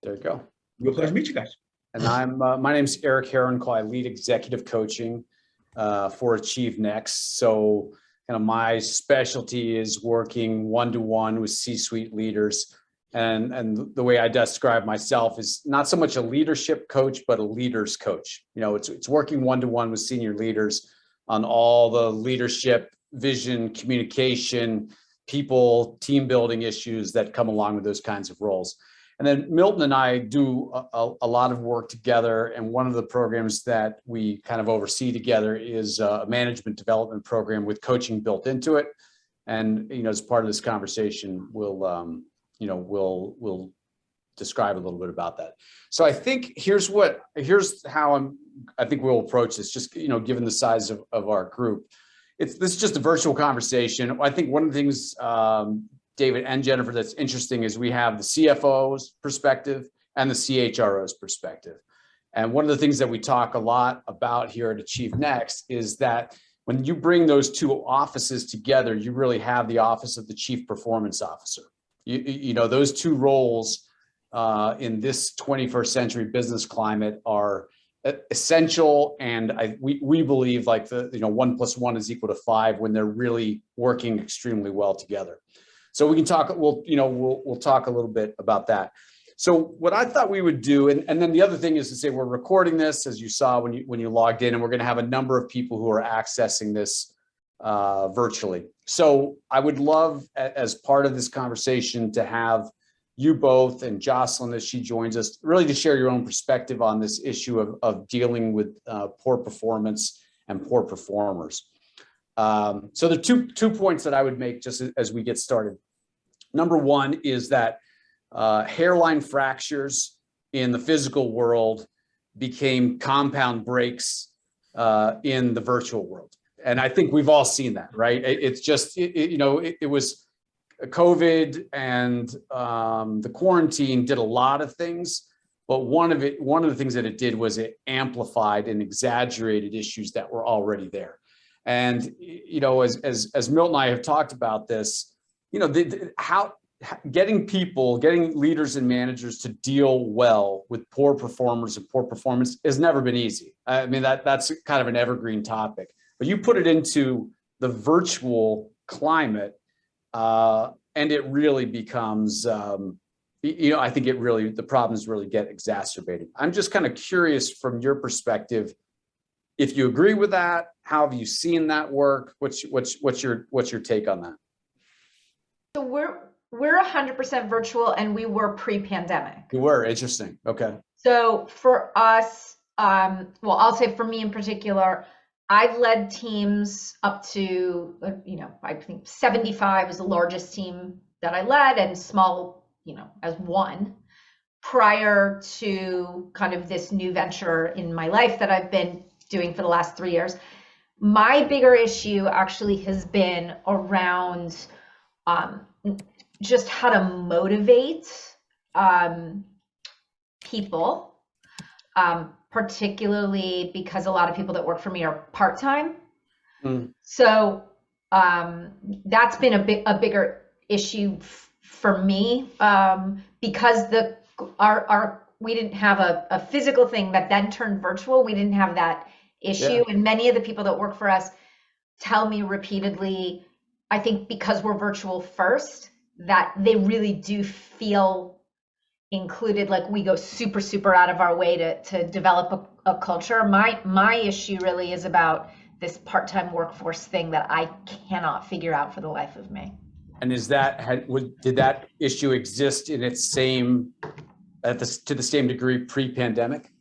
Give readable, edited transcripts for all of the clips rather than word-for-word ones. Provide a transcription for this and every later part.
There you go. Real pleasure to meet you guys. And my name's Eric Herrenkohl. I lead executive coaching for Achieve Next. So kind of my specialty is working one-to-one with C-suite leaders. And the way I describe myself is not so much a leadership coach, but a leaders coach. It's working one-to-one with senior leaders on all the leadership, vision, communication, people, team building issues that come along with those kinds of roles. And then Milton and I do a lot of work together. And one of the programs that we kind of oversee together is a management development program with coaching built into it. And, as part of this conversation, we'll describe a little bit about that. So I think here's how I think we'll approach this, just, given the size of our group. This is just a virtual conversation. I think one of the things, David and Jennifer, that's interesting is we have the CFO's perspective and the CHRO's perspective. And one of the things that we talk a lot about here at Achieve Next is that when you bring those two offices together, you really have the office of the Chief Performance Officer. Those two roles in this 21st century business climate are essential, and we believe like 1 + 1 is equal to 5 when they're really working extremely well together. So we can talk. We'll talk a little bit about that. So what I thought we would do, and then the other thing is to say we're recording this, as you saw when you logged in, and we're going to have a number of people who are accessing this virtually. So I would love, as part of this conversation, to have you both and Jocelyn, as she joins us, really to share your own perspective on this issue of dealing with poor performance and poor performers. So the two points that I would make just as we get started. Number one is that hairline fractures in the physical world became compound breaks in the virtual world. And I think we've all seen that, right? It's just, it was COVID and the quarantine did a lot of things, but one of the things that it did was it amplified and exaggerated issues that were already there. And, as Milton and I have talked about this, how getting leaders and managers to deal well with poor performers and poor performance has never been easy. I mean, that's kind of an evergreen topic, but you put it into the virtual climate, and it really becomes, I think the problems really get exacerbated. I'm just kind of curious from your perspective, if you agree with that. How have you seen that work? What's your take on that? So we're 100% virtual, and we were pre-pandemic. You were. Interesting. Okay. So for us, I'll say for me in particular, I've led teams up to, I think 75 was the largest team that I led, and small, as one, prior to kind of this new venture in my life that I've been doing for the last 3 years. My bigger issue actually has been around just how to motivate people, particularly because a lot of people that work for me are part-time. So that's been a bigger issue for me, because we didn't have a physical thing that then turned virtual. We didn't have that issue. Yeah. And many of the people that work for us tell me repeatedly, I think because we're virtual first, that they really do feel included. Like we go super, super out of our way to develop a culture. My issue really is about this part-time workforce thing that I cannot figure out for the life of me. And did that issue exist in its to the same degree pre-pandemic?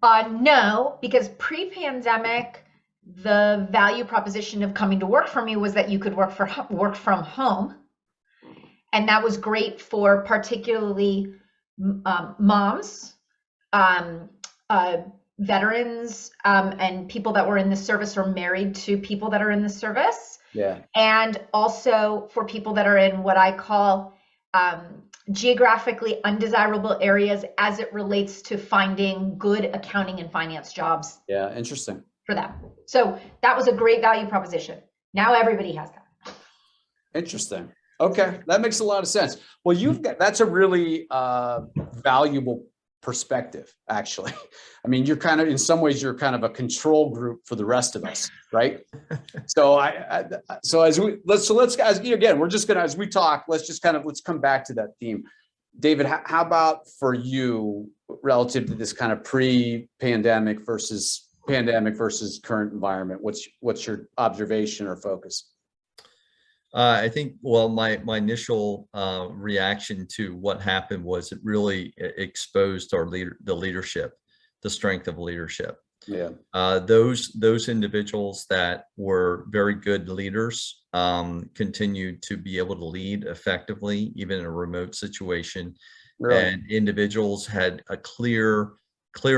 No, because pre-pandemic, the value proposition of coming to work for me was that you could work from home. And that was great for particularly moms, veterans, and people that were in the service or married to people that are in the service. Yeah. And also for people that are in what I call geographically undesirable areas as it relates to finding good accounting and finance jobs. Yeah, interesting. For them. So that was a great value proposition. Now everybody has that. Interesting. Okay, that makes a lot of sense. Well, that's a really valuable perspective, actually. I mean, you're kind of, in some ways, you're kind of a control group for the rest of us, right? So let's guys, again, we're just gonna, as we talk, let's come back to that theme. David, how about for you relative to this kind of pre-pandemic versus current environment? What's your observation or focus? I think, well, my initial reaction to what happened was it really exposed the leadership, the strength of leadership. Yeah. Those individuals that were very good leaders continued to be able to lead effectively, even in a remote situation. Really? And individuals had a clear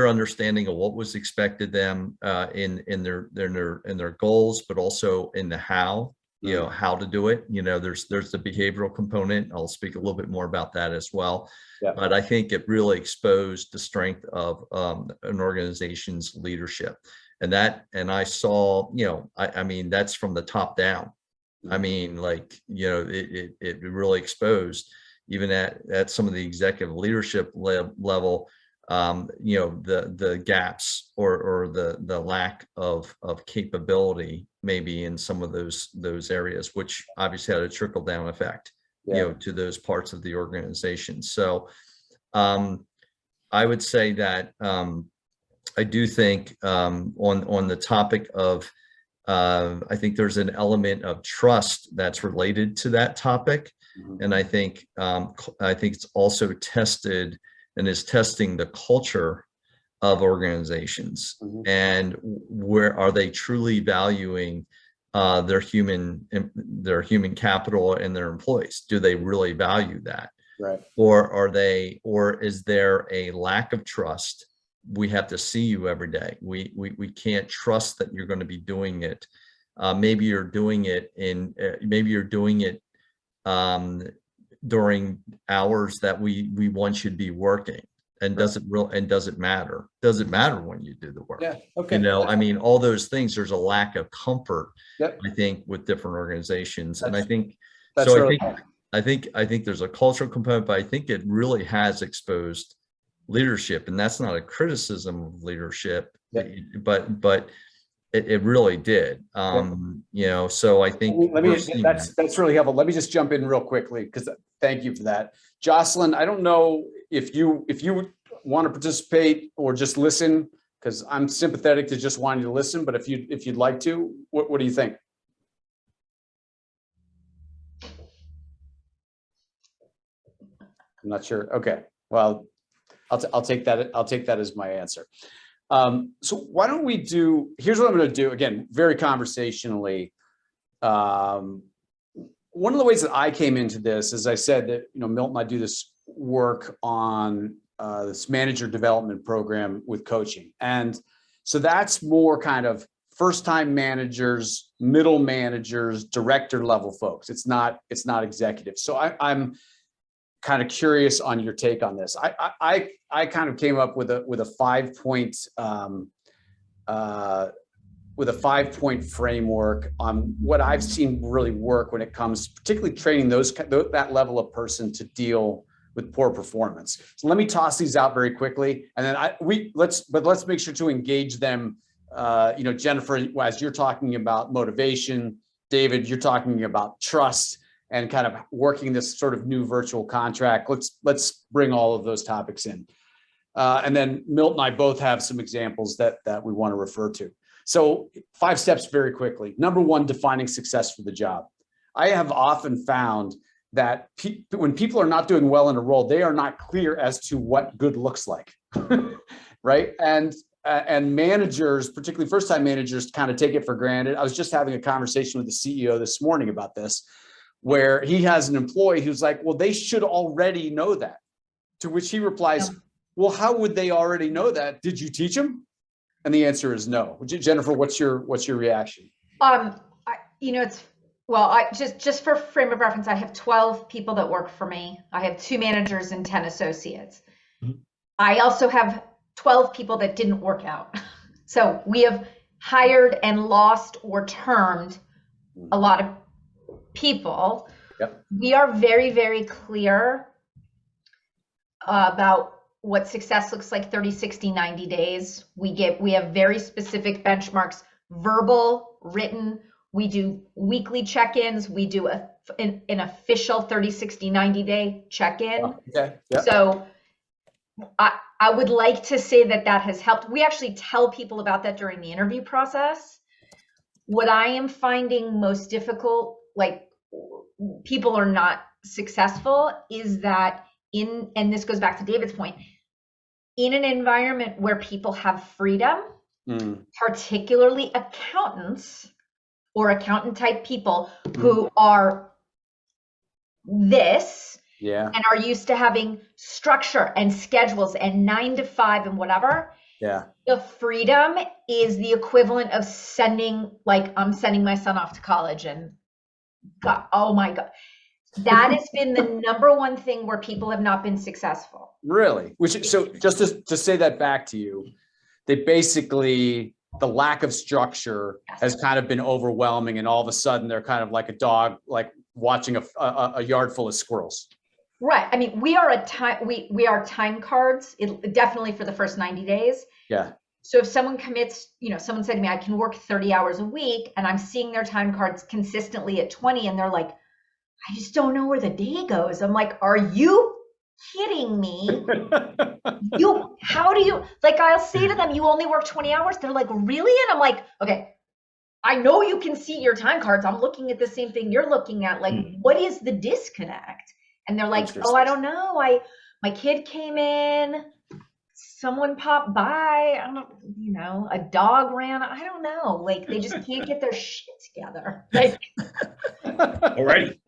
understanding of what was expected them in their goals, but also in the how. You know, how to do it. You know, there's the behavioral component. I'll speak a little bit more about that as well. Yeah. But I think it really exposed the strength of an organization's leadership. And I saw, you know, I mean, that's from the top down. I mean, like, you know, it really exposed, even at some of the executive leadership level, you know, the gaps or the lack of capability maybe in some of those areas, which obviously had a trickle down effect, you know, to those parts of the organization. So I would say that I do think on the topic of I think there's an element of trust that's related to that topic. Mm-hmm. And I think it's also tested and is testing the culture of organizations. Mm-hmm. And where are they truly valuing their human capital and their employees? Do they really value that? Right. Or is there a lack of trust? We have to see you every day. We can't trust that you're going to be doing it. Maybe you're doing it during hours that we want you to be working. And does it matter? Does it matter when you do the work? Yeah. Okay. You know, I mean, all those things, there's a lack of comfort, yep, I think, with different organizations. And I think there's a cultural component, but I think it really has exposed leadership. And that's not a criticism of leadership, yep, but it really did. You know, so I think that's really helpful. Let me just jump in real quickly, because thank you for that. Jocelyn, I don't know if you want to participate or just listen, because I'm sympathetic to just wanting to listen, but if you'd like to, what do you think? I'm not sure. Okay. Well, I'll take that as my answer. So why don't we here's what I'm going to do, again, very conversationally. One of the ways that I came into this, as I said, that, you know, Milton, I do this work on this manager development program with coaching. And so that's more kind of first-time managers, middle managers, director level folks. It's not executive. So I'm kind of curious on your take on this. I kind of came up with a 5-point framework on what I've seen really work when it comes, particularly training that level of person to deal with poor performance. So let me toss these out very quickly, and then let's make sure to engage them. You know, Jennifer, as you're talking about motivation, David, you're talking about trust and kind of working this sort of new virtual contract. Let's bring all of those topics in, and then Milton and I both have some examples that we want to refer to. So 5 steps very quickly. Number 1, defining success for the job. I have often found that when people are not doing well in a role, they are not clear as to what good looks like, right? And managers, particularly first-time managers, kind of take it for granted. I was just having a conversation with the CEO this morning about this, where he has an employee who's like, well, they should already know that. To which he replies, well, how would they already know that? Did you teach them? And the answer is no. Jennifer, what's your reaction? You know, I just for frame of reference, I have 12 people that work for me. I have 2 managers and 10 associates. Mm-hmm. I also have 12 people that didn't work out. So we have hired and lost or termed a lot of people. Yep. We are very, very clear about what success looks like 30, 60, 90 days. We have very specific benchmarks, verbal, written. We do weekly check-ins. We do an official 30, 60, 90 day check-in. Oh, okay. Yep. So I would like to say that has helped. We actually tell people about that during the interview process. What I am finding most difficult, like people are not successful, is that and this goes back to David's point, in an environment where people have freedom, particularly accountants or accountant type people who are this and are used to having structure and schedules and 9 to 5 and whatever. Yeah. The freedom is the equivalent of I'm sending my son off to college, and God, oh my God. That has been the number one thing where people have not been successful. Really? So just to say that back to you, they basically, the lack of structure has kind of been overwhelming, and all of a sudden they're kind of like a dog, like watching a yard full of squirrels. Right. I mean, we are time cards, definitely for the first 90 days. Yeah. So if someone commits, someone said to me, I can work 30 hours a week, and I'm seeing their time cards consistently at 20, and they're like, I just don't know where the day goes. I'm like, are you kidding me? How do you, like, I'll say to them, you only work 20 hours. They're like, really? And I'm like, okay, I know you can see your time cards. I'm looking at the same thing you're looking at. Like, what is the disconnect? And they're like, oh, I don't know. My kid came in, someone popped by, I don't, a dog ran, I don't know. Like, they just can't get their shit together. Like, alrighty.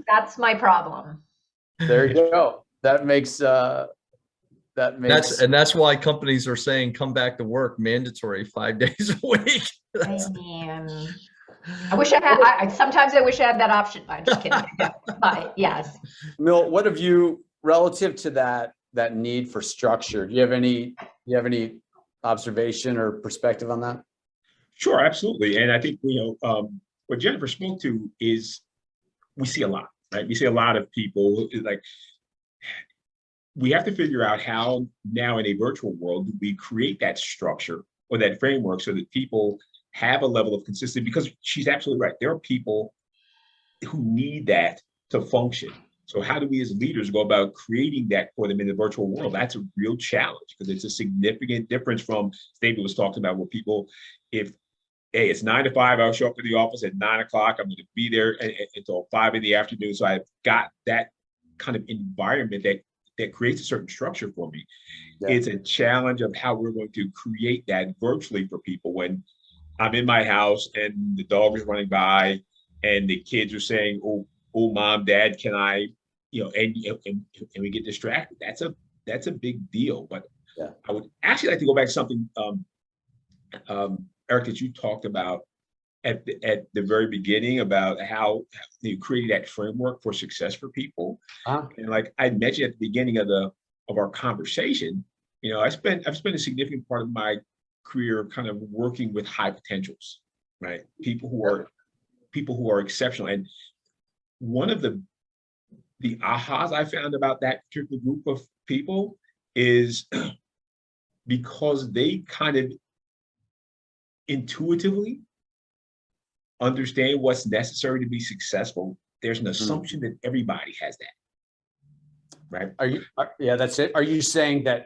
That's my problem. There you go. That's why companies are saying come back to work mandatory 5 days a week. I wish I had. Sometimes I wish I had that option. I'm just kidding. But yes. Milt, what have you, relative to that need for structure? Do you have any observation or perspective on that? Sure, absolutely. And I think what Jennifer spoke to is we see a lot, right? We see a lot of people, like, we have to figure out how now in a virtual world do we create that structure or that framework so that people have a level of consistency, because she's absolutely right. There are people who need that to function. So how do we as leaders go about creating that for them in the virtual world? That's a real challenge, because it's a significant difference from, David was talking about, where people, hey, it's 9 to 5, I'll show up to the office at 9 o'clock, I'm going to be there until 5 in the afternoon. So I've got that kind of environment that creates a certain structure for me. Yeah. It's a challenge of how we're going to create that virtually for people when I'm in my house and the dog is running by and the kids are saying, oh, mom, dad, can I, and we get distracted. That's a big deal. But yeah. I would actually like to go back to something, Eric, that you talked about at the very beginning about how you created that framework for success for people. And like I mentioned at the beginning of our conversation, I've spent a significant part of my career kind of working with high potentials, right? People who are exceptional. And one of the ahas I found about that particular group of people is because they kind of intuitively understand what's necessary to be successful, there's an assumption that everybody has that, right? Yeah, that's it. Are you saying that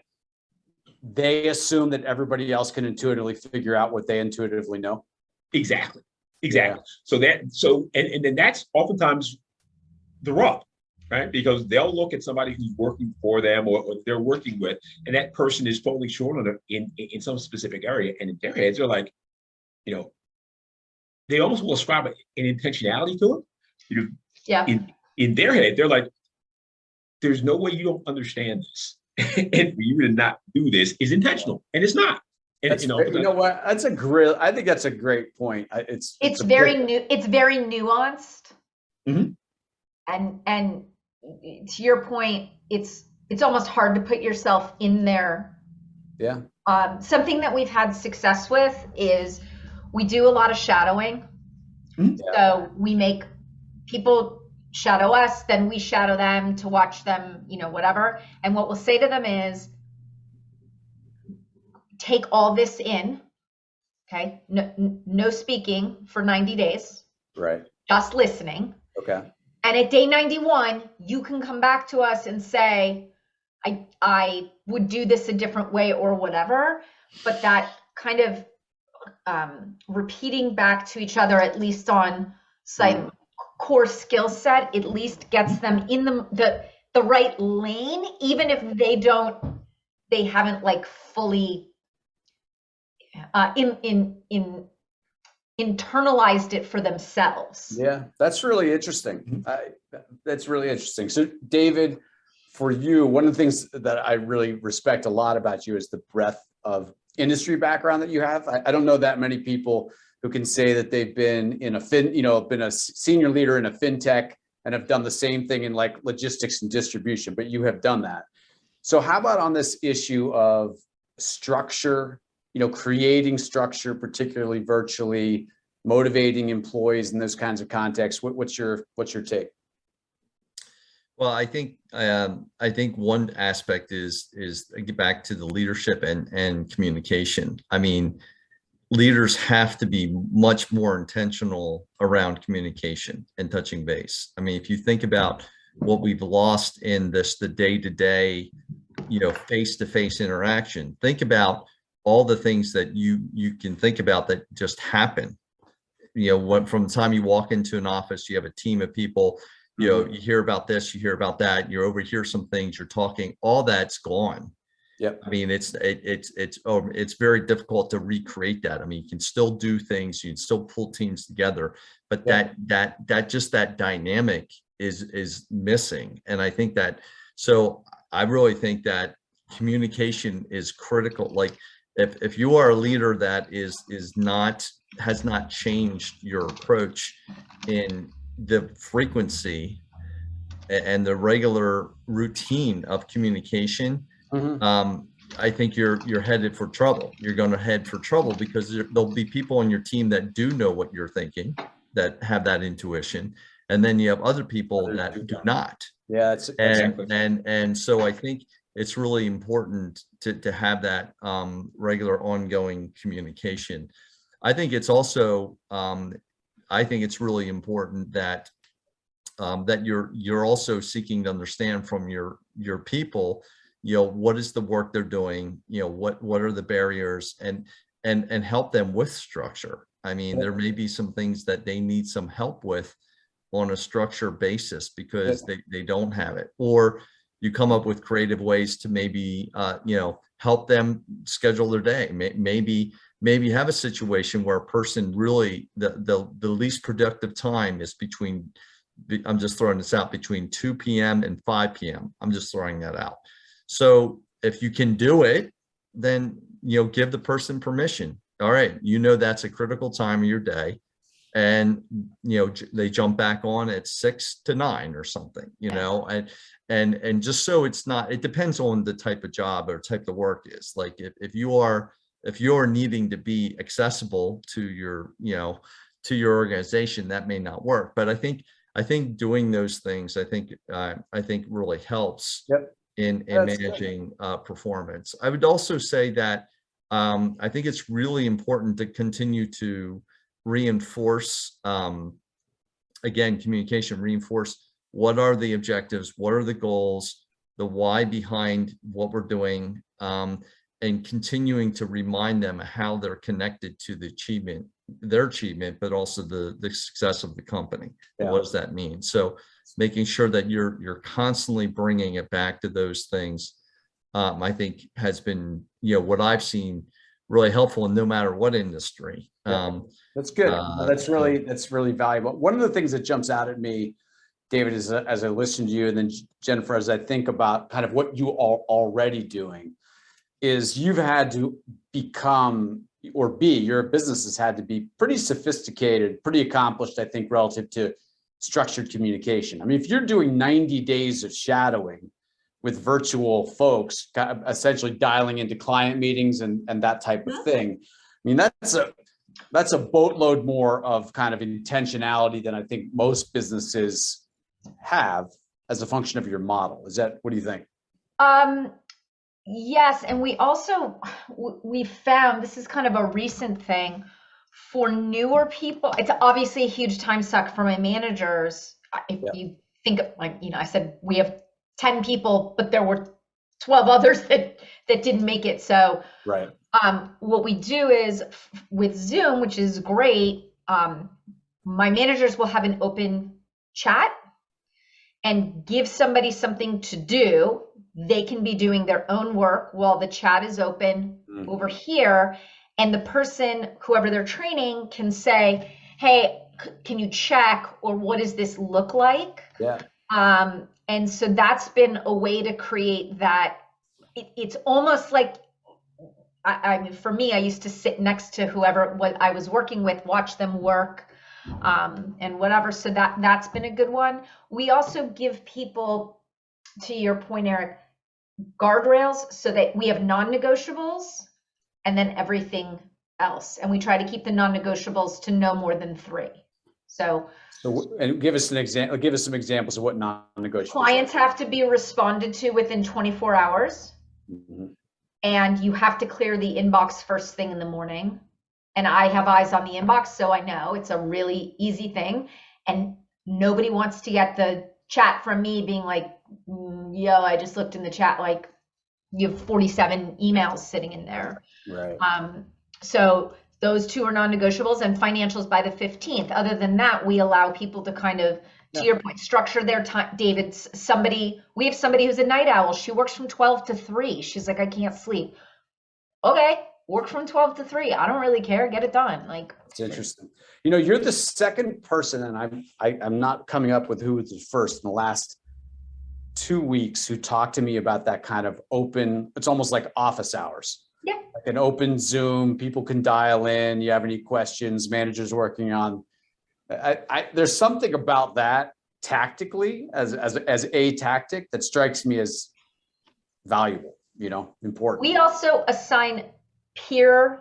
they assume that everybody else can intuitively figure out what they intuitively know? Exactly. Yeah. So then that's oftentimes the rub, right? Because they'll look at somebody who's working for them or they're working with, and that person is totally short on in some specific area, and in their heads they're like, they almost will ascribe an intentionality to it. Yeah. In their head, they're like, there's no way you don't understand this. And for you to not do this is intentional, and it's not. And you know what? I think that's a great point. It's very nuanced. Mm-hmm. And to your point, it's almost hard to put yourself in there. Yeah. Something that we've had success with is we do a lot of shadowing. Mm-hmm. So we make people shadow us, then we shadow them to watch them, you know, whatever. And what we'll say to them is, take all this in, okay? No speaking for 90 days. Right. Just listening. Okay. And at day 91, you can come back to us and say, I would do this a different way or whatever. But that kind of repeating back to each other, at least on some core skill set, at least gets them in the right lane, even if they haven't like fully internalized it for themselves. Yeah, that's really interesting. That's really interesting. So David, for you, one of the things that I really respect a lot about you is the breadth of industry background that you have. I don't know that many people who can say that they've been in been a senior leader in a fintech and have done the same thing in like logistics and distribution, but you have done that. So how about on this issue of structure, creating structure, particularly virtually, motivating employees in those kinds of contexts? What's your take? Well, I think one aspect is get back to the leadership and communication. I mean, leaders have to be much more intentional around communication and touching base. I mean, if you think about what we've lost in the day-to-day, face-to-face interaction, think about all the things that you can think about that just happen. From the time you walk into an office, you have a team of people. You hear about this, you hear about that, you overhear some things, you're talking, all that's gone. Yep. I mean, it's very difficult to recreate that. I mean, you can still do things, you can still pull teams together, but that dynamic is missing. And I think so I really think that communication is critical. Like if you are a leader that has not changed your approach in the frequency and the regular routine of communication, I think you're headed for trouble. You're going to head for trouble because there'll be people on your team that do know what you're thinking, that have that intuition, and then you have other people that do not. Yeah, and so I think it's really important to have that regular ongoing communication. I think it's also really important that you're also seeking to understand from your people, what is the work they're doing, what are the barriers, and help them with structure. I mean, there may be some things that they need some help with on a structure basis because they don't have it, or you come up with creative ways to maybe help them schedule their day. Maybe have a situation where a person really the least productive time is between, I'm just throwing this out, between 2 p.m. and 5 p.m. I'm just throwing that out. So if you can do it, then give the person permission. All right, that's a critical time of your day, and they jump back on at 6 to 9 or something. And just so it's not. It depends on the type of job or type of work is. Like if you're needing to be accessible to your organization, that may not work. But I think doing those things, I think really helps in managing performance. I would also say that I think it's really important to continue to reinforce, again, communication, reinforce what are the objectives, what are the goals, the why behind what we're doing, and continuing to remind them how they're connected to their achievement, but also the success of the company. Yeah. What does that mean? So making sure that you're constantly bringing it back to those things, I think has been, what I've seen really helpful in no matter what industry. That's good. That's really valuable. One of the things that jumps out at me, David, is as I listen to you, and then Jennifer, as I think about kind of what you are already doing, is you've had to become, your business has had to be pretty sophisticated, pretty accomplished, I think, relative to structured communication. I mean, if you're doing 90 days of shadowing with virtual folks, essentially dialing into client meetings and that type of thing, I mean, That's a boatload more of kind of intentionality than I think most businesses have as a function of your model. What do you think? Yes, and we also we found, this is kind of a recent thing for newer people. It's obviously a huge time suck for my managers. If you think of, like, I said we have 10 people, but there were 12 others that didn't make it. So right. What we do is with Zoom, which is great, my managers will have an open chat and give somebody something to do. They can be doing their own work while the chat is open over here. And the person, whoever they're training, can say, hey, can you check, or what does this look like? Yeah. And so that's been a way to create that. It's almost like, I mean, for me, I used to sit next to whoever I was working with, watch them work, and whatever. So that's been a good one. We also give people, to your point, Eric, guardrails, so that we have non-negotiables and then everything else. And we try to keep the non-negotiables to no more than 3. So and give us an example. Give us some examples of what non-negotiables. Clients have to be responded to within 24 hours. And you have to clear the inbox first thing in the morning. And I have eyes on the inbox, so I know it's a really easy thing. And nobody wants to get the chat from me being like, yo, I just looked in the chat, like, you have 47 emails sitting in there. Right. So those 2 are non-negotiables, and financials by the 15th. Other than that, we allow people to kind of, to your point, structure their time. David's we have somebody who's a night owl. She works from 12 to 3. She's like, I can't sleep. Okay, work from 12 to 3. I don't really care. Get it done. Like, it's interesting. You're the second person, and I'm not coming up with who was the first in the last 2 weeks who talked to me about that kind of open. It's almost like office hours. Yeah. Like an open Zoom. People can dial in. You have any questions? Managers working on. There's something about that tactically as a tactic that strikes me as valuable, important. We also assign peers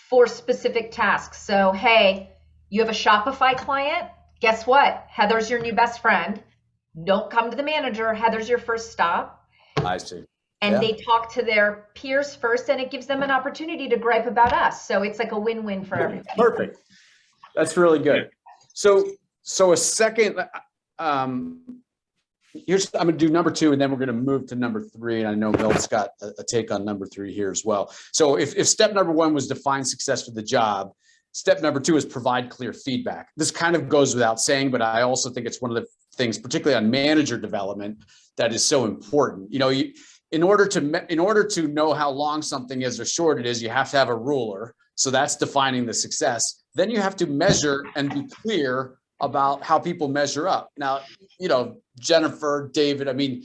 for specific tasks. So, hey, you have a Shopify client. Guess what? Heather's your new best friend. Don't come to the manager. Heather's your first stop. I see. And they talk to their peers first, and it gives them an opportunity to gripe about us. So it's like a win-win for everybody. Perfect. That's really good. So a second, I'm going to do number 2, and then we're going to move to number 3. And I know Milt's got a take on number 3 here as well. So if step number 1 was define success for the job, step number 2 is provide clear feedback. This kind of goes without saying, but I also think it's one of the things, particularly on manager development, that is so important. In order to know how long something is or short it is, you have to have a ruler. So that's defining the success. Then you have to measure and be clear about how people measure up. Now, Jennifer, David, I mean,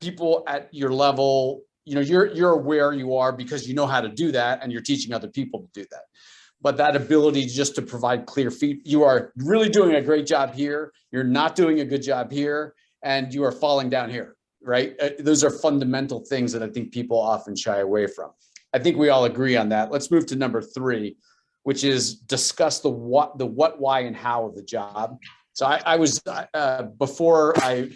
people at your level, you're where you are because you know how to do that, and you're teaching other people to do that. But that ability just to provide clear feedback, you are really doing a great job here, you're not doing a good job here, and you are falling down here. Right? Those are fundamental things that I think people often shy away from. I think we all agree on that. Let's move to number 3, which is discuss the what, why, and how of the job. So I was, before I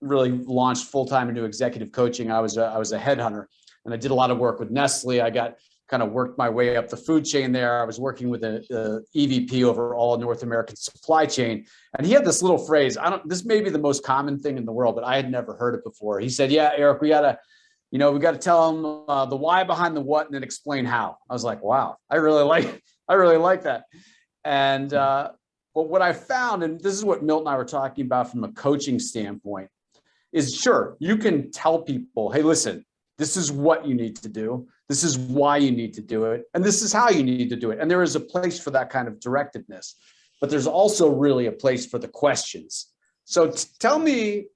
really launched full-time into executive coaching, I was a headhunter, and I did a lot of work with Nestle. I kind of worked my way up the food chain there. I was working with the EVP over all North American supply chain. And he had this little phrase. This may be the most common thing in the world, but I had never heard it before. He said, yeah, Eric, we got to tell them the why behind the what and then explain how. I was like, wow, I really like that. And, but what I found, and this is what Milt and I were talking about from a coaching standpoint, is sure, you can tell people, hey, listen, this is what you need to do. This is why you need to do it. And this is how you need to do it. And there is a place for that kind of directiveness, but there's also really a place for the questions. So tell me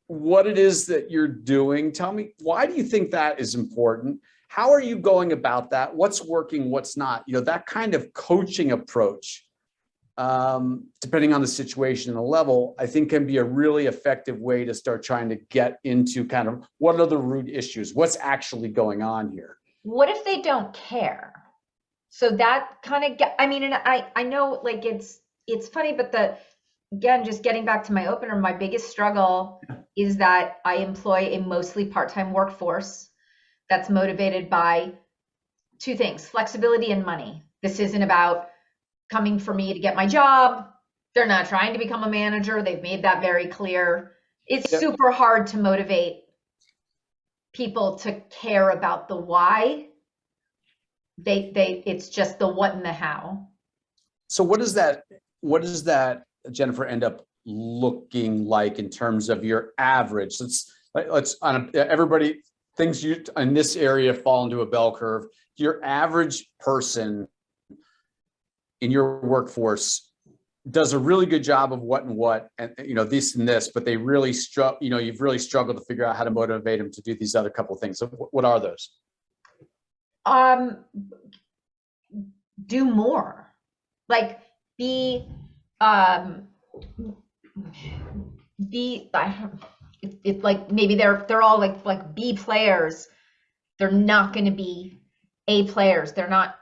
what it is that you're doing. Tell me, why do you think that is important? How are you going about that? What's working, what's not? That kind of coaching approach, depending on the situation and the level, I think can be a really effective way to start trying to get into kind of what are the root issues? What's actually going on here? what if they don't care? So that kind of, I mean, and I know like it's funny, but again, just getting back to my opener, my biggest struggle is that I employ a mostly part-time workforce that's motivated by two things, flexibility and money. This isn't about coming for me to get my job. They're not trying to become a manager. They've made that very clear. It's super hard to motivate people to care about the why. It's just the what and the how. So what does that, Jennifer, end up looking like in terms of your average? Let's everybody thinks you in this area fall into a bell curve. Your average person in your workforce does a really good job of what and what, and this and this, but they really you've really struggled to figure out how to motivate them to do these other couple of things. So what are those? Do more, like it's like maybe they're all like B players. They're not going to be A players. They're not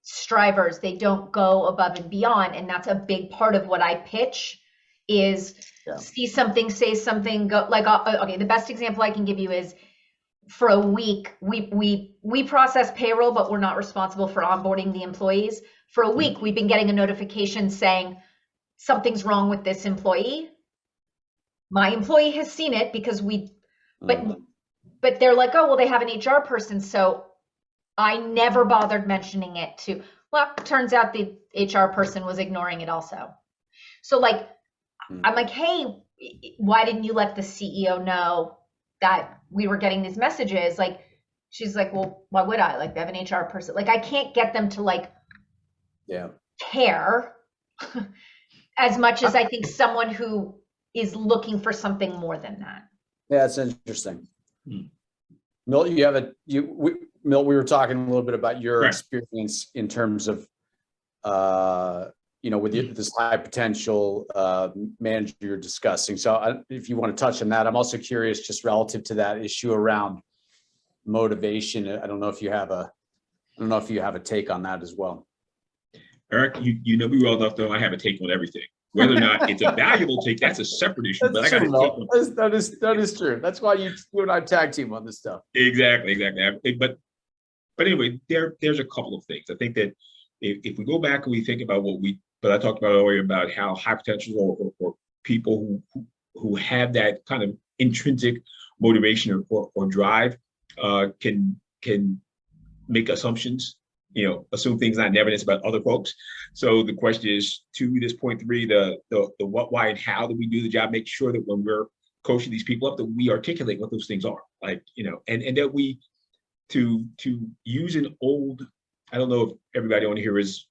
strivers. They don't go above and beyond, and that's a big part of what I pitch is see something, say something, go like okay, the best example I can give you is for a week we process payroll, but we're not responsible for onboarding the employees. For a week we've been getting a notification saying something's wrong with this employee. My employee has seen it because but they're like, oh well, they have an HR person, so I never bothered mentioning it to, well, turns out the HR person was ignoring it also. So like, I'm like, hey, why didn't you let the CEO know that we were getting these messages? Like, she's like, well, why would I? Like, they have an HR person. Like, I can't get them to like care as much as I think someone who is looking for something more than that. Yeah, that's interesting. Milt, Milt, we were talking a little bit about your experience in terms of, with this high potential manager you're discussing. So if you want to touch on that, I'm also curious just relative to that issue around motivation. I don't know if you have a take on that as well. Eric, you know me well enough to know I have a take on everything. Whether or not it's a valuable take, that's a separate issue. But I got a take on that is true. That's why you and I tag team on this stuff. Exactly. But anyway, there's a couple of things. I think that if we go back and we think about I talked about earlier about how high potential or people who have that kind of intrinsic motivation or drive can make assumptions, assume things not in evidence about other folks. So the question is, to this point 3, the what, why, and how do we do the job? Make sure that when we're coaching these people up, that we articulate what those things are, like, and that we to use an old, I don't know if everybody on here is,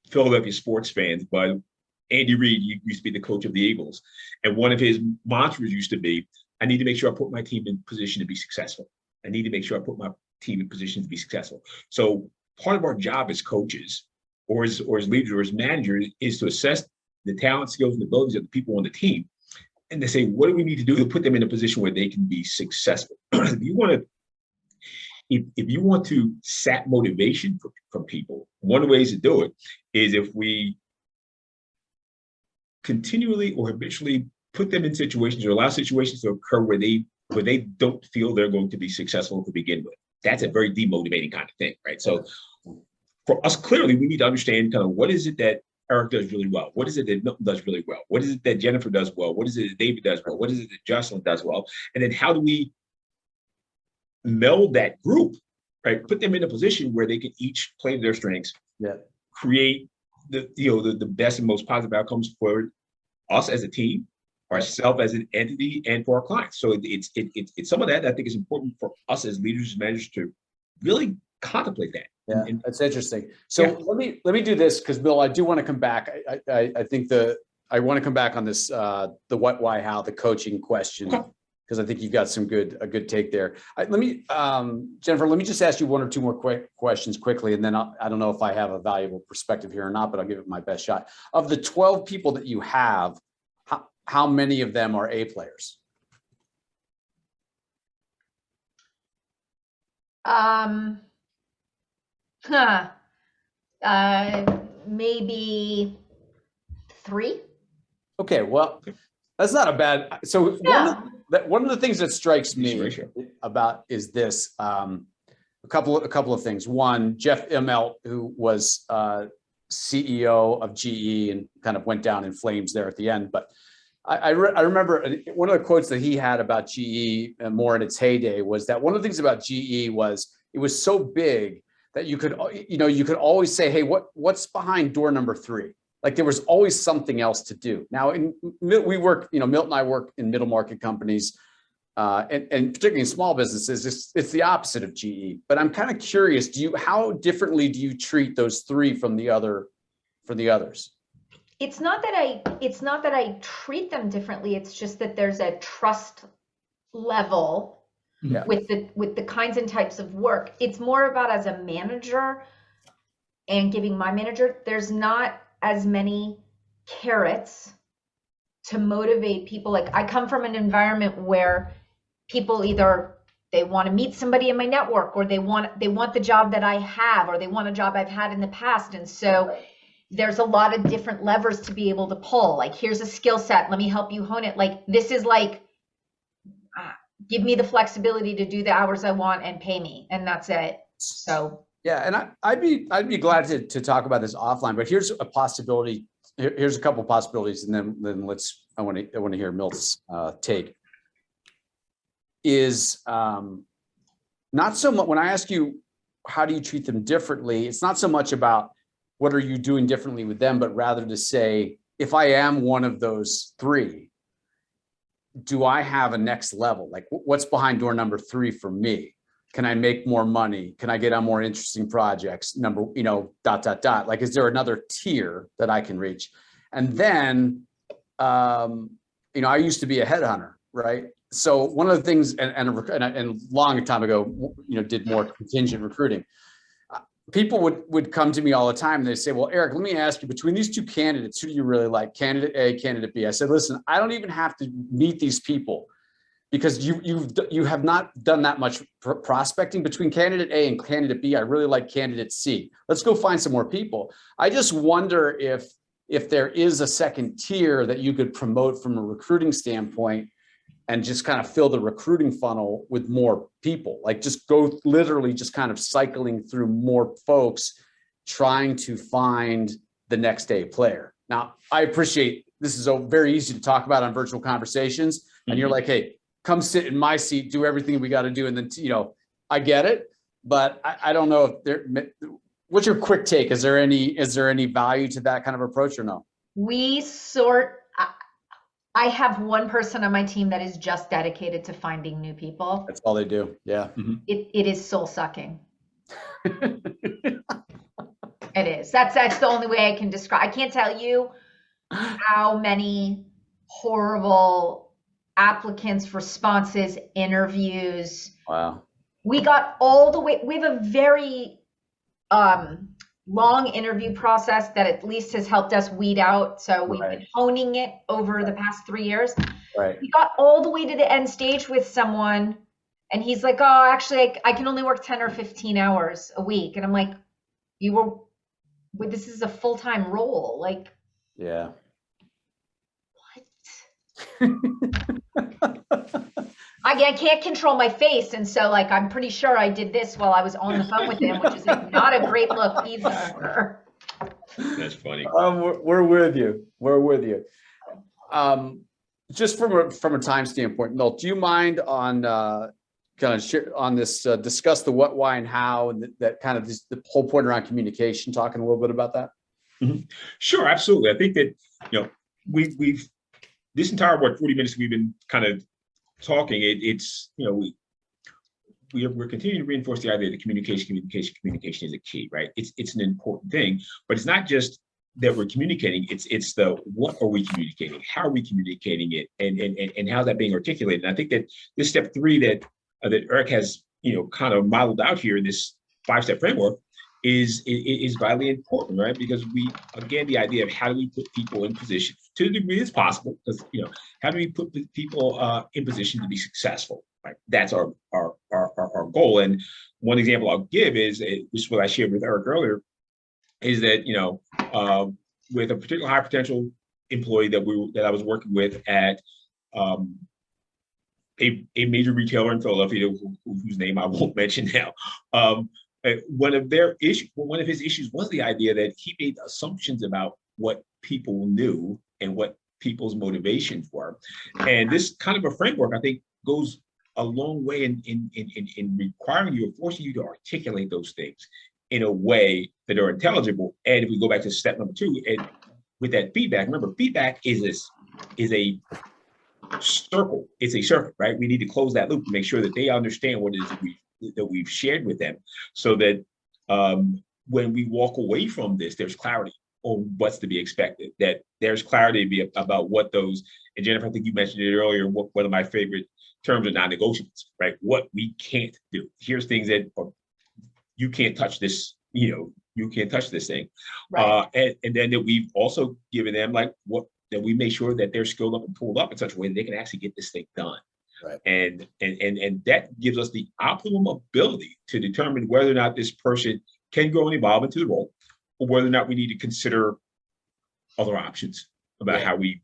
Philadelphia sports fans, but Andy Reid used to be the coach of the Eagles. And one of his mantras used to be, I need to make sure I put my team in position to be successful. I need to make sure I put my team in position to be successful. So part of our job as coaches or as leaders or as managers is to assess the talent, skills, and abilities of the people on the team and to say, what do we need to do to put them in a position where they can be successful? If you want to sap motivation from people, one of the ways to do it is if we continually or habitually put them in situations or allow situations to occur where they don't feel they're going to be successful to begin with. That's a very demotivating kind of thing, right? So for us, clearly, we need to understand kind of what is it that Eric does really well? What is it that Milton does really well? What is it that Jennifer does well? What is it that David does well? What is it that Jocelyn does well? And then how do we meld that group, right? Put them in a position where they can each play to their strengths, create the best and most positive outcomes for us as a team, ourselves as an entity, and for our clients. So it's some of that I think is important for us as leaders and managers to really contemplate that. Yeah, that's interesting. So let me do this, because Bill, I do want to come back. I think I want to come back on this the what, why, how, the coaching question, because I think you've got a good take there. Jennifer, let me just ask you one or two more quick questions quickly, and then I don't know if I have a valuable perspective here or not, but I'll give it my best shot. Of the 12 people that you have, how many of them are A players? Huh. Maybe 3. Okay, well, that's not a bad. So Yeah. one of the things that strikes me Ratio. about is this. A couple of things. One, Jeff Immelt, who was CEO of GE and kind of went down in flames there at the end. But I remember one of the quotes that he had about GE more in its heyday was that one of the things about GE was it was so big that you could always say, hey, what's behind door number 3? Like there was always something else to do. Now, we work, Milt and I work in middle market companies, and particularly in small businesses. It's the opposite of GE. But I'm kind of curious, how differently do you treat those 3 from the others? It's not that I treat them differently. It's just that there's a trust level with the kinds and types of work. It's more about as a manager and giving my manager, there's not as many carrots to motivate people. Like I come from an environment where people either they want to meet somebody in my network, or they want the job that I have, or they want a job I've had in the past. And so there's a lot of different levers to be able to pull. Like, here's a skill set, let me help you hone it. Like, this is like, give me the flexibility to do the hours I want and pay me, and that's it. So yeah, and I'd be glad to talk about this offline, but here's a possibility. Here's a couple of possibilities, and then I want to hear Milt's take. Is not so much when I ask you how do you treat them differently, it's not so much about what are you doing differently with them, but rather to say, if I am one of those 3, do I have a next level? Like what's behind door number 3 for me? Can I make more money? Can I get on more interesting projects? Like, is there another tier that I can reach? And then, I used to be a headhunter, right? So one of the things, and long time ago, did more contingent recruiting. People would come to me all the time and they say, well, Eric, let me ask you, between these 2 candidates, who do you really like? Candidate A, candidate B. I said, listen, I don't even have to meet these people because you have not done that much prospecting between candidate A and candidate B. I really like candidate C. Let's go find some more people. I just wonder if there is a second tier that you could promote from a recruiting standpoint and just kind of fill the recruiting funnel with more people, like just go literally just kind of cycling through more folks trying to find the next A player. Now, I appreciate this is very easy to talk about on virtual conversations. And you're like, hey, come sit in my seat, do everything we got to do. And then, I get it, but I don't know if what's your quick take? Is there any value to that kind of approach or no? I have one person on my team that is just dedicated to finding new people. That's all they do. Yeah. Mm-hmm. It is soul sucking. It is. That's the only way I can describe. I can't tell you how many horrible applicants, responses, interviews. Wow. We got all the way. We have a very long interview process that at least has helped us weed out. So we've been honing it over the past 3 years. Right. We got all the way to the end stage with someone, and he's like, oh, actually, I can only work 10 or 15 hours a week. And I'm like, this is a full-time role. Like, yeah. What? I can't control my face, and so like I'm pretty sure I did this while I was on the phone with him, which is like, not a great look either. That's funny. We're with you. We're with you. Just from a time standpoint, Milt, do you mind on kind of share on this discuss the what, why, and how, and that kind of the whole point around communication? Talking a little bit about that. Mm-hmm. Sure, absolutely. I think that we've this entire 40 minutes we've been kind of talking, we're continuing to reinforce the idea that communication is a key, right? It's an important thing, but it's not just that we're communicating, it's the what are we communicating, how are we communicating it, and how's that being articulated. And I think that this step 3 that Eric has kind of modeled out here in this 5-step framework is vitally important, right? Because the idea of how do we put people in position to the degree it's possible, because how do we put people in position to be successful, right? That's our goal. And one example I'll give is, which is what I shared with Eric earlier, is that, with a particular high potential employee that I was working with at a major retailer in Philadelphia, whose name I won't mention now. One of his issues was the idea that he made assumptions about what people knew and what people's motivations were. And this kind of a framework, I think, goes a long way in requiring you or forcing you to articulate those things in a way that are intelligible. And if we go back to step number 2, and with that feedback, remember, feedback is a circle. It's a circuit, right? We need to close that loop to make sure that they understand what it is that we've shared with them, so that when we walk away from this, there's clarity on what's to be expected, that there's clarity about what those, and Jennifer, I think you mentioned it earlier, one of my favorite terms are non-negotiables, right? What we can't do. Here's things that you can't touch this, you can't touch this thing. Right. And then that we've also given them that we make sure that they're skilled up and pulled up in such a way that they can actually get this thing done. Right. And that gives us the optimum ability to determine whether or not this person can grow and evolve into the role, or whether or not we need to consider other options about how we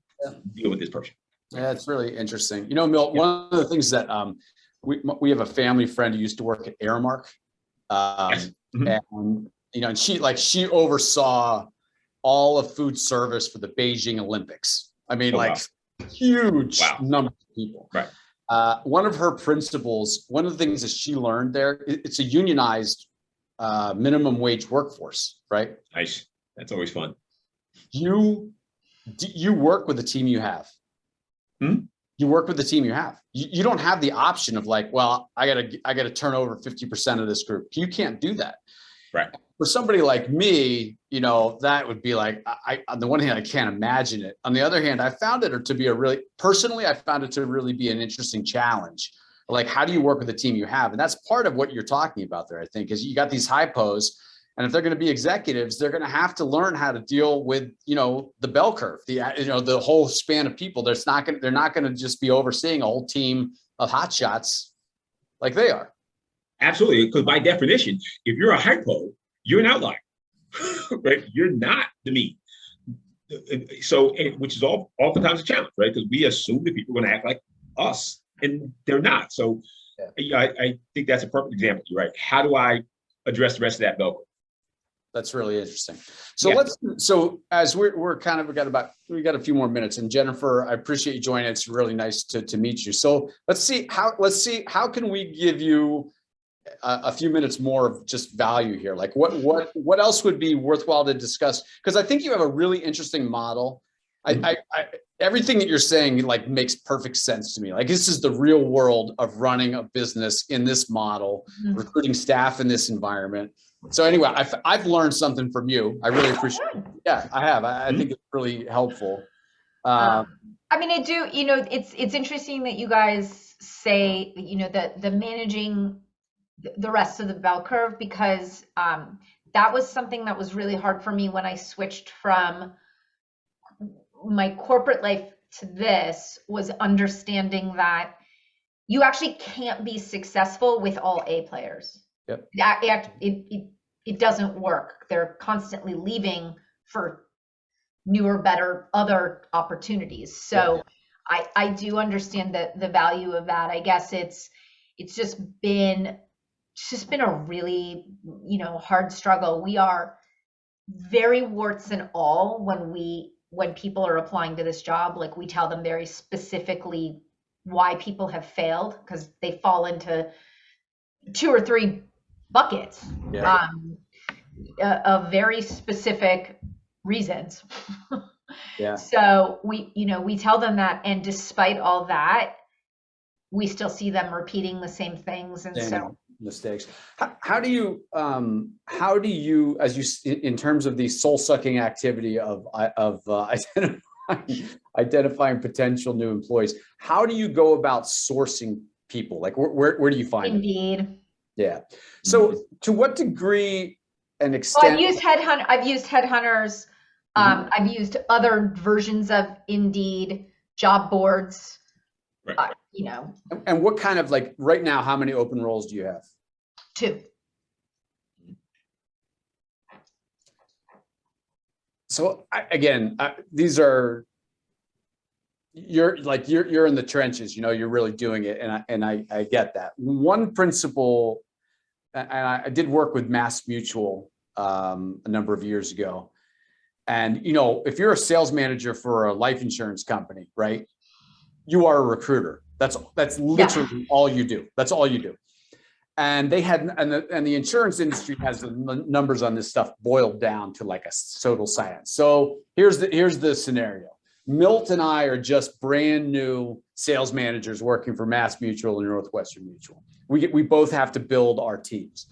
deal with this person. Yeah, it's really interesting. Milt, one of the things that we have a family friend who used to work at Aramark, Yes. Mm-hmm. and she oversaw all of food service for the Beijing Olympics. I mean, huge number of people. Right. One of her principles, one of the things that she learned there, it's a unionized minimum wage workforce, right? Nice. That's always fun. You work with the team you have. You work with the team you have. You don't have the option of I gotta turn over 50% of this group. You can't do that. Right. For somebody like me, that would be on the one hand, I can't imagine it. On the other hand, I found it to be an interesting challenge. Like, how do you work with the team you have? And that's part of what you're talking about there, I think, is you got these hypos, and if they're going to be executives, they're going to have to learn how to deal with, the bell curve, the whole span of people. They're not going to just be overseeing a whole team of hotshots like they are. Absolutely, because by definition, if you're a hypo, you're an outlier, right? You're not the mean. So, which is oftentimes a challenge, right? Because we assume that people are going to act like us, and they're not. So, I think that's a perfect example, right? How do I address the rest of that bell curve? That's really interesting. So so as we're kind of, we got a few more minutes, and Jennifer, I appreciate you joining. It's really nice to meet you. So let's see how can we give you a few minutes more of just value here? Like what else would be worthwhile to discuss? Because I think you have a really interesting model. I everything that you're saying makes perfect sense to me. Like, this is the real world of running a business in this model, recruiting staff in this environment. So anyway, I've learned something from you. I really appreciate it. Yeah, I have. I think it's really helpful. I mean, I do, it's interesting that you guys say, the managing the rest of the bell curve, because that was something that was really hard for me when I switched from my corporate life to this, was understanding that you actually can't be successful with all A players. Yep. It doesn't work. They're constantly leaving for newer, better, other opportunities. So I do understand the value of that. I guess it's just been a really, hard struggle. We are very warts and all when people are applying to this job. Like, we tell them very specifically why people have failed, because they fall into 2 or 3 buckets of very specific reasons. So we tell them that, and despite all that, we still see them repeating the same things. And mistakes. How do you as you, in terms of the soul-sucking activity of identifying potential new employees, how do you go about sourcing people? Like, where do you find Indeed. them? Yeah. So to what degree and extent? I've used headhunters. I've used other versions of Indeed, job boards. Right. And what kind of, right now, how many open roles do you have? 2. So these are, you're in the trenches, you're really doing it. And I get that. One principle, and I did work with Mass Mutual a number of years ago. And, if you're a sales manager for a life insurance company, right, you are a recruiter. That's literally all you do. That's all you do. And they had, and the insurance industry has the numbers on this stuff boiled down to like a total science. So here's the scenario. Milt and I are just brand new sales managers working for Mass Mutual and Northwestern Mutual. We both have to build our teams.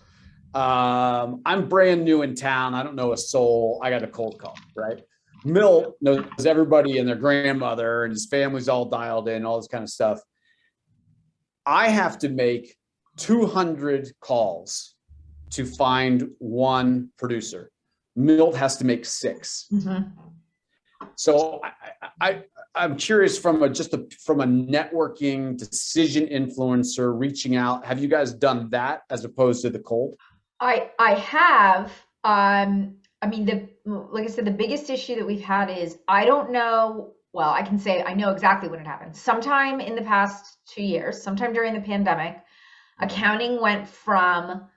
I'm brand new in town. I don't know a soul. I got a cold call, right? Milt knows everybody and their grandmother, and his family's all dialed in, all this kind of stuff. I have to make 200 calls to find one producer. Milt has to make 6. Mm-hmm. So I'm curious from a networking decision influencer reaching out. Have you guys done that as opposed to the cold? I have. Like I said, the biggest issue that we've had is I don't know. Well, I can say I know exactly when it happened. Sometime in the past 2 years, sometime during the pandemic, accounting went from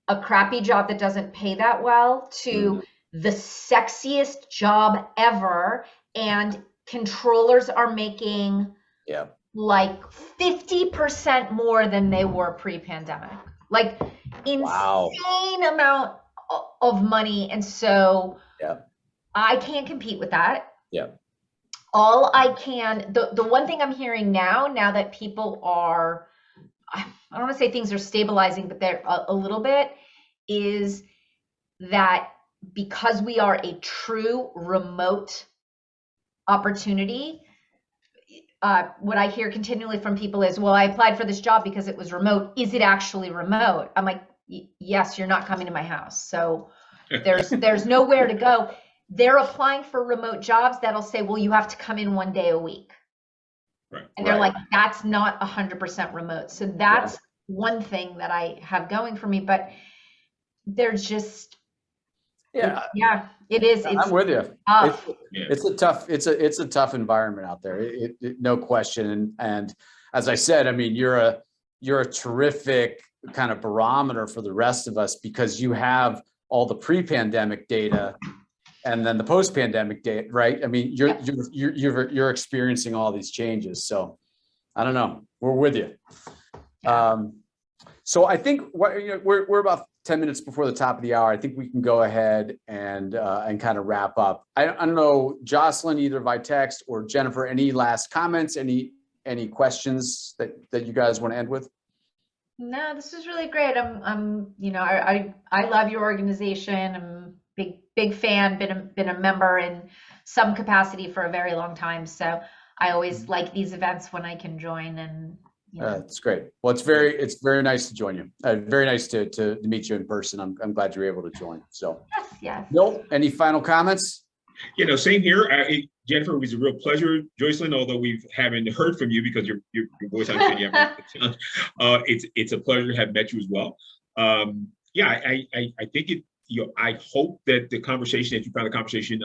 a crappy job that doesn't pay that well to the sexiest job ever, and controllers are making like 50% more than they were pre-pandemic. Like insane amount of money. And so I can't compete with that. All I can, the one thing I'm hearing now that people are, I don't want to say things are stabilizing, but they're a little bit, is that because we are a true remote opportunity, what I hear continually from people is, well, I applied for this job because it was remote. Is it actually remote? I'm like, yes, you're not coming to my house. So there's nowhere to go. They're applying for remote jobs that'll say, well, you have to come in 1 day a week. Right. And they're like, that's not 100% remote. So that's one thing that I have going for me, but there's just, it is. I'm with you. Tough. It's a tough environment out there. No question. And as I said, I mean, you're a terrific kind of barometer for the rest of us, because you have all the pre-pandemic data and then the post-pandemic data, right? I mean, you're experiencing all these changes. So I don't know. We're with you. So I think we're about 10 minutes before the top of the hour. I think we can go ahead and kind of wrap up. I don't know, Jocelyn, either by text or Jennifer, any last comments, any questions that you guys want to end with? No, this is really great. I love your organization. I'm big fan, been a member in some capacity for a very long time. So I always like these events when I can join, and it's great. Well, it's very nice to join you. Very nice to meet you in person. I'm glad you were able to join. So yes. Milt, any final comments? Same here. Jennifer, it was a real pleasure. Joycelyn, although we haven't heard from you because your voice on video, it's a pleasure to have met you as well. I think I hope that the conversation, that you found the conversation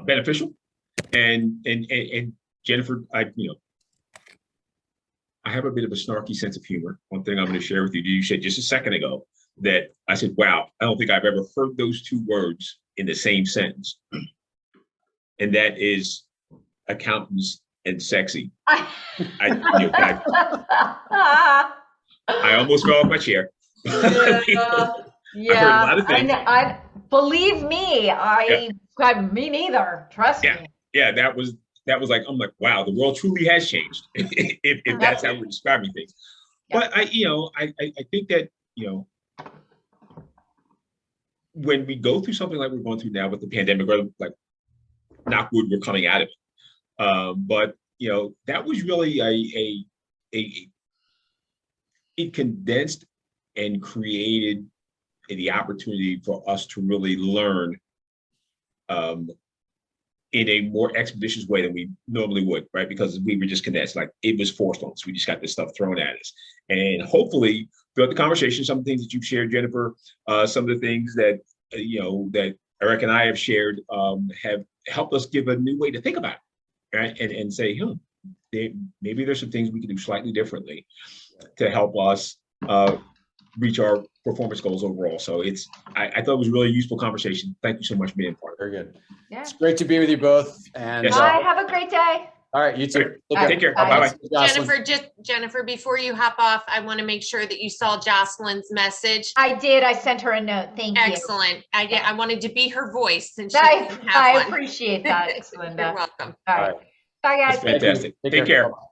beneficial, and Jennifer, I have a bit of a snarky sense of humor. One thing I'm going to share with you, you said just a second ago that I said, wow, I don't think I've ever heard those two words in the same sentence. And that is accountants and sexy. I almost fell off my chair. Yeah, I heard a lot of things. I believe me, me neither. Trust me. Yeah, that was like, I'm like, wow, the world truly has changed. if that's how we're describing things. Yeah. But I think that, when we go through something like we're going through now with the pandemic, or like, knock wood, we're coming out of it. But that was really it condensed and created the opportunity for us to really learn in a more expeditious way than we normally would, right? Because we were just condensed, like it was forced on us. We just got this stuff thrown at us. And hopefully throughout the conversation, some of the things that you've shared, Jennifer, some of the things that, that Eric and I have shared have helped us give a new way to think about it, right? And say, maybe there's some things we can do slightly differently to help us reach our performance goals overall. So I thought it was a really useful conversation. Thank you so much for being part of it. Very good. Yeah. It's great to be with you both. And Yes. Bye. Have a great day. all right, you too. Take care. Bye. Bye-bye. Jennifer, before you hop off, I want to make sure that you saw Jocelyn's message. I did. I sent her a note. Thank you. Excellent. I wanted to be her voice since she didn't have I one. appreciate that, You're Linda. welcome. All right. Bye, guys. That's fantastic. Take care. Bye-bye.